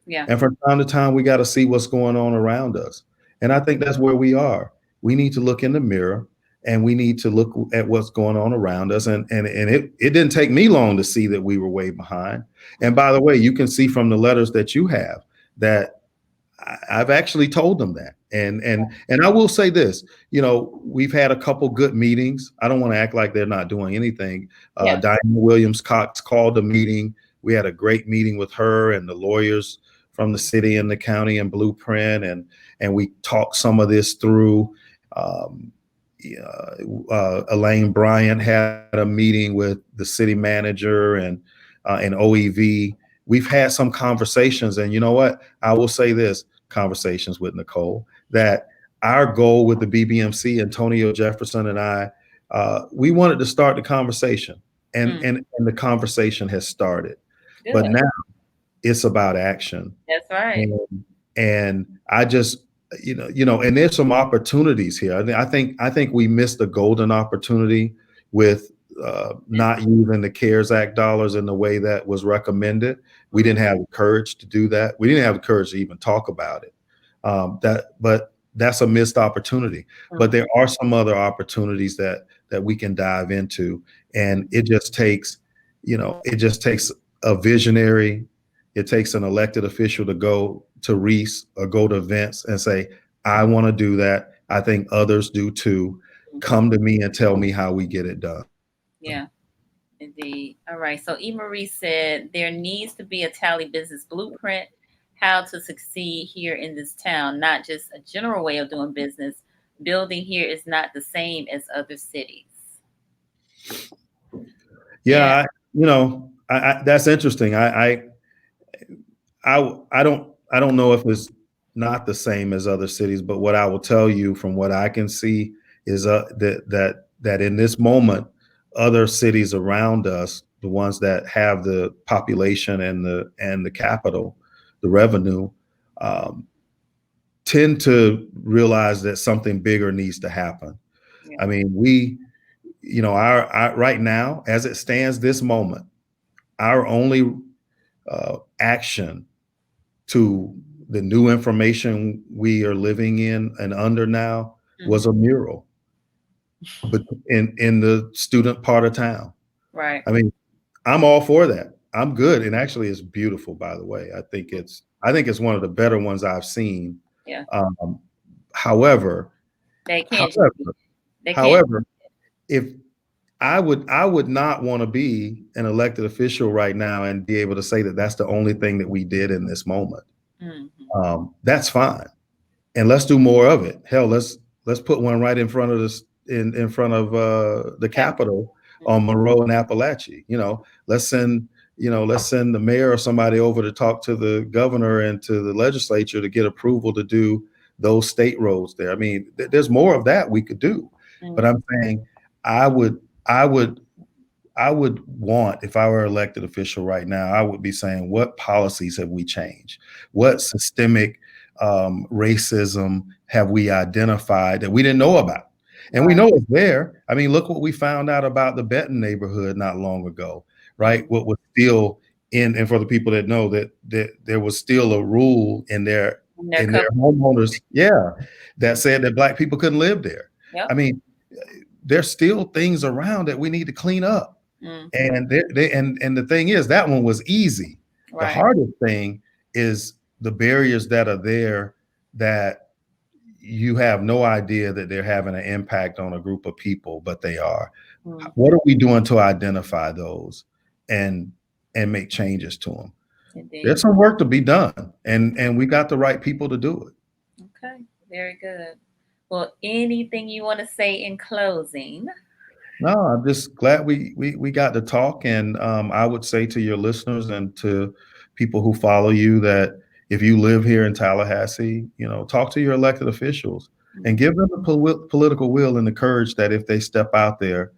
Yeah. And from time to time, we got to see what's going on around us. And I think that's where we are. We need to look in the mirror and we need to look at what's going on around us. And it didn't take me long to see that we were way behind. And by the way, you can see from the letters that you have that I've actually told them that. And I will say this, we've had a couple good meetings. I don't want to act like they're not doing anything. Yeah. Diane Williams Cox called a meeting. We had a great meeting with her and the lawyers from the city and the county and Blueprint, and we talked some of this through. Um, Elaine Bryant had a meeting with the city manager and OEV. We've had some conversations, and you know what? I will say this: conversations with Nicole, that our goal with the BBMC, Antonio Jefferson and I, we wanted to start the conversation, and Mm. and the conversation has started. But Good. now it's about action. That's right. And I just, and there's some opportunities here. I think we missed a golden opportunity with not using the CARES Act dollars in the way that was recommended. We didn't have the courage to do that. We didn't have the courage to even talk about it. But that's a missed opportunity. But there are some other opportunities that we can dive into, and it just takes a visionary. It takes an elected official to go to Reese or go to Vince and say, I want to do that. I think others do too. Come to me and tell me how we get it done. Yeah, indeed. All right. So E. Marie said there needs to be a tally business blueprint how to succeed here in this town, not just a general way of doing business. Building here is not the same as other cities. Yeah, Yeah. that's interesting. I don't know if it's not the same as other cities, but what I will tell you from what I can see is that in this moment, other cities around us, the ones that have the population and the capital, the revenue, um, tend to realize that something bigger needs to happen. Yeah. I mean, our right now, as it stands this moment, our only action to the new information we are living in and under now was a mural, but in the student part of town. Right. I mean, I'm all for that. I'm good, and actually, it's beautiful. By the way, I think it's one of the better ones I've seen. Yeah. Um, however, They can't. however, They can't. however, if I would not want to be an elected official right now and be able to say that that's the only thing that we did in this moment. That's fine, and let's do more of it. Hell, let's put one right in front of this in front of the Capitol on Monroe and Appalachia. Let's send the mayor or somebody over to talk to the governor and to the legislature to get approval to do those state roads there. I mean, there's more of that we could do, but I'm saying I would I would I would want, if I were elected official right now, I would be saying, what policies have we changed? What systemic racism have we identified that we didn't know about? And we know it's there. I mean, look what we found out about the Benton neighborhood not long ago, right? What was still and for the people that know that there was still a rule in their homeowners, yeah, that said that Black people couldn't live there. Yep. I mean, there's still things around that we need to clean up. And and the thing is, that one was easy. The Right. hardest thing is the barriers that are there that you have no idea that they're having an impact on a group of people, but they are. What are we doing to identify those and make changes to them? Indeed. There's some work to be done, and we got the right people to do it. Okay. Very good. Well, anything you want to say in closing? No, I'm just glad we got to talk, and I would say to your listeners and to people who follow you that if you live here in Tallahassee, talk to your elected officials and give them the political will and the courage that if they step out there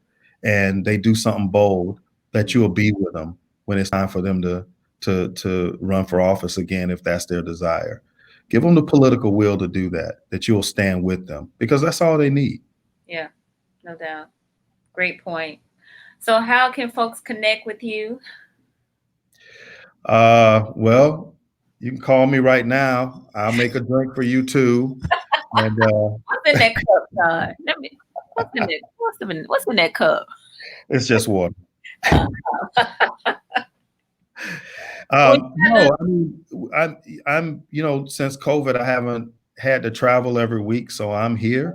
and they do something bold, that you will be with them when it's time for them to run for office again, if that's their desire. Give them the political will to do that, that you'll stand with them, because that's all they need. Yeah, no doubt. Great point. So how can folks connect with you? Well, you can call me right now. I'll make a drink for you too. And What's in that cup, John? What's in that? What's in that cup? it's just water. Well, No, I mean, I'm since COVID, I haven't had to travel every week, so I'm here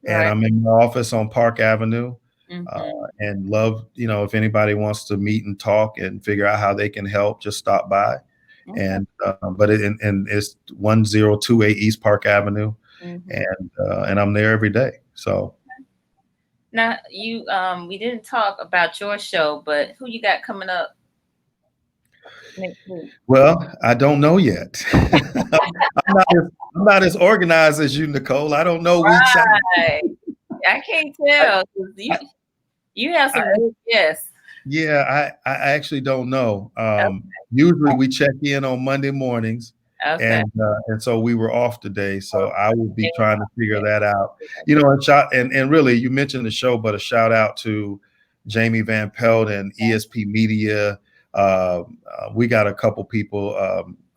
and Right. I'm in the office on Park Avenue. Uh, Mm-hmm. and love, if anybody wants to meet and talk and figure out how they can help, just stop by. Okay. And it's 1028 East Park Avenue, Mm-hmm. and I'm there every day. So, Now you we didn't talk about your show, but who you got coming up next week? well, I don't know yet. I'm not as organized as you, Nicole. I don't know weeks out. Right. I can't tell 'cause I, you have I, some good guests. Yeah, I actually don't know. Usually we check in on Monday mornings, Okay. and so we were off today. So Okay. I will be trying to figure Yeah. that out. Yeah. And really, you mentioned the show, but a shout out to Jamie Van Pelt and ESP Media. We got a couple people,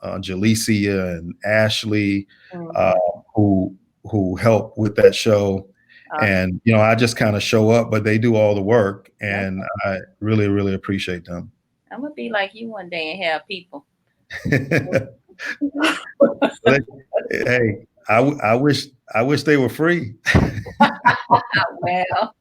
Jalecia and Ashley, uh, Mhm. who help with that show. Awesome. And I just kind of show up, but they do all the work, Okay. and I really, really appreciate them. I'm gonna be like you one day and have people. But, hey, I wish they were free. Well,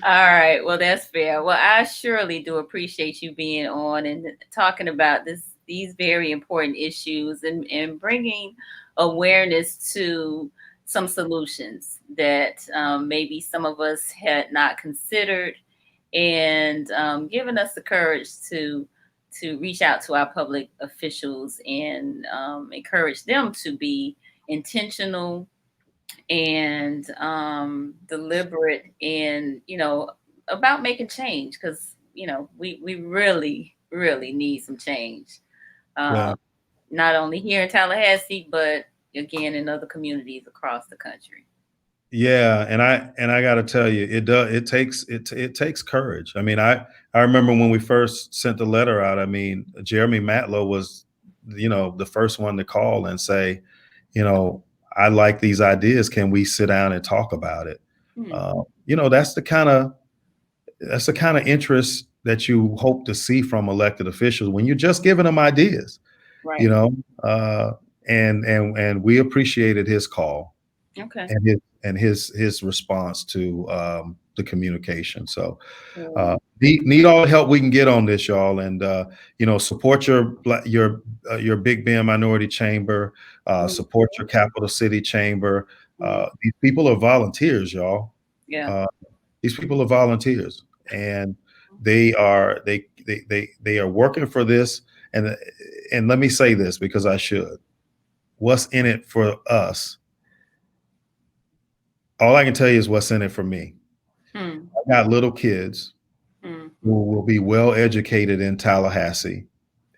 all right. Well, that's fair. Well, I surely do appreciate you being on and talking about these very important issues and bringing awareness to some solutions that maybe some of us had not considered, and giving us the courage to reach out to our public officials and encourage them to be intentional and deliberate and about making change, because we really need some change, Yeah. um, not only here in Tallahassee but again in other communities across the country. Yeah, and I got to tell you, it takes courage. I mean, I remember when we first sent the letter out. I mean, Jeremy Matlow was, the first one to call and say, you know, I like these ideas. Can we sit down and talk about it? Hmm. Uh, that's the kind of interest that you hope to see from elected officials when you're just giving them ideas. You Right. know, uh, and we appreciated his call Okay. and his response to the communication. So Yeah. need all the help we can get on this, y'all, and support your Big Bend Minority Chamber, Mm, support your Capital City Chamber. mm, These people are volunteers, y'all. yeah. Uh, these people are volunteers, and they are working for this. And let me say this because I should. What's in it for us? All I can tell you is what's in it for me. Hmm. I got little kids Hmm. who will be well educated in Tallahassee.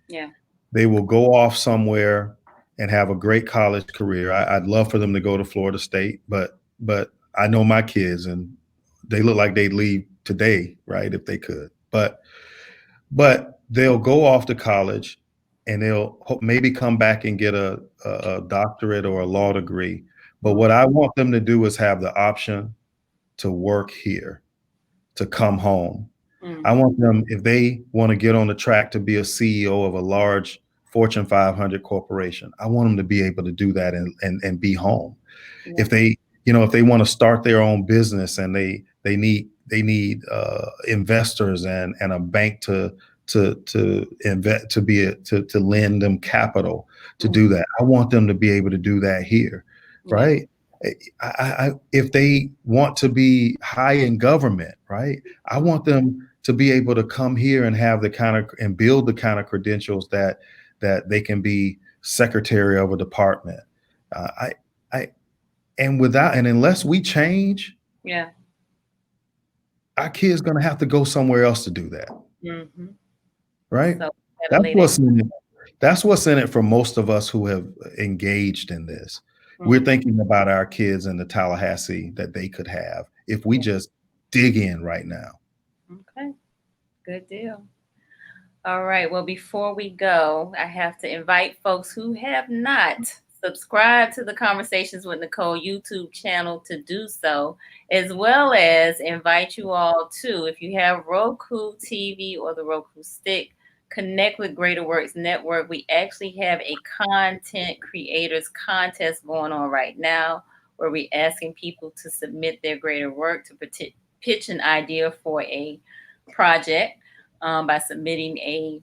Yeah. They will go off somewhere and have a great college career. I'd love for them to go to Florida State, but I know my kids and they look like they'd leave today, right? If they could. But they'll go off to college and they'll maybe come back and get a doctorate or a law degree. But Mm, what I want them to do is have the option to work here, to come home. I mm, want them, if they want to get on the track to be a CEO of a large Fortune 500 corporation, I want them to be able to do that and be home. yeah. If they want to start their own business and they need investors and a bank to invest, to lend them capital to Mm, do that. I want them to be able to do that here, yeah. right? If they want to be high in government, right? I want them to be able to come here and have the kind of and build the kind of credentials that they can be secretary of a department. Uh, I I and unless we change, Yeah. our kids going to have to go somewhere else to do that, Hmm. right? So gotta That's lay that. what's in it. That's what's in it for most of us who have engaged in this. We're Mm, thinking about our kids in the Tallahassee that they could have if we yeah. just dig in right now. Okay. Good deal. All right. Well, before we go, I have to invite folks who have not subscribed to the Conversations with Nicole YouTube channel to do so, as well as invite you all to, if you have Roku TV or the Roku stick, connect with Greater Works Network. We actually have a content creators contest going on right now where we're asking people to submit their greater work to pitch an idea for a project by submitting a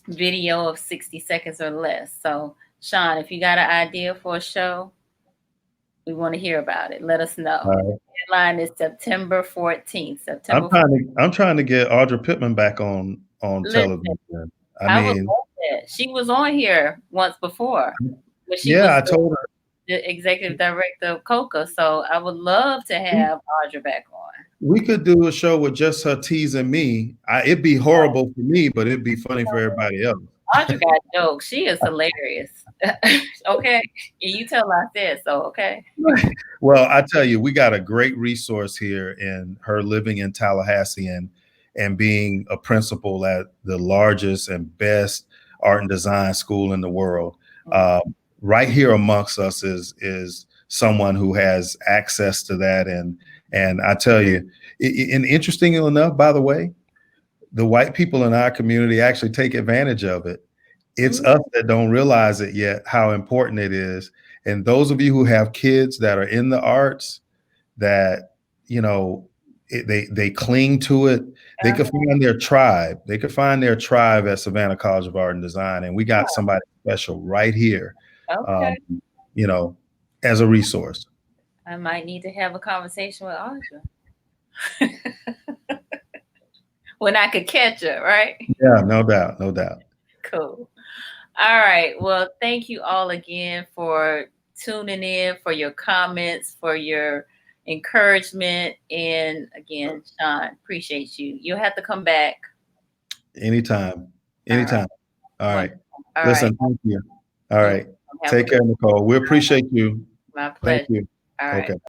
video of 60 seconds or less. So, Sean, if you got an idea for a show, we want to hear about it. Let us know. Uh, Deadline is September 14th. I'm September 14th. trying to get Audra Pittman back on Listen, television. I I would mean, love that. She was on here once before, but she yeah, was I told her the executive director of Coca. So I would love to have Audra back on. we could do a show with just her teasing me. It'd be horrible for me, but it'd be funny for everybody else. Audra got jokes. She is hilarious. Okay. And you tell her I said so, okay? Well, I tell you, we got a great resource here in her living in Tallahassee and being a principal at the largest and best art and design school in the world. Right here amongst us is someone who has access to that, and I tell you, and interestingly enough, by the way, the white people in our community actually take advantage of it. It's us that don't realize it yet, how important it is. And those of you who have kids that are in the arts, that, you know, they cling to it. They could find their tribe. They could find their tribe at Savannah College of Art and Design. And we got somebody special right here, Okay. you know, as a resource. I might need to have a conversation with Audra. When I could catch her, right? Yeah, no doubt, no doubt. Cool. All right. Well, thank you all again for tuning in, for your comments, for your encouragement. And again, Sean, appreciate you. You'll have to come back. Anytime. Anytime. All right. All Listen, right. thank you. All right. Have Take care, Nicole. We appreciate you. My pleasure. Thank you. All right. Okay.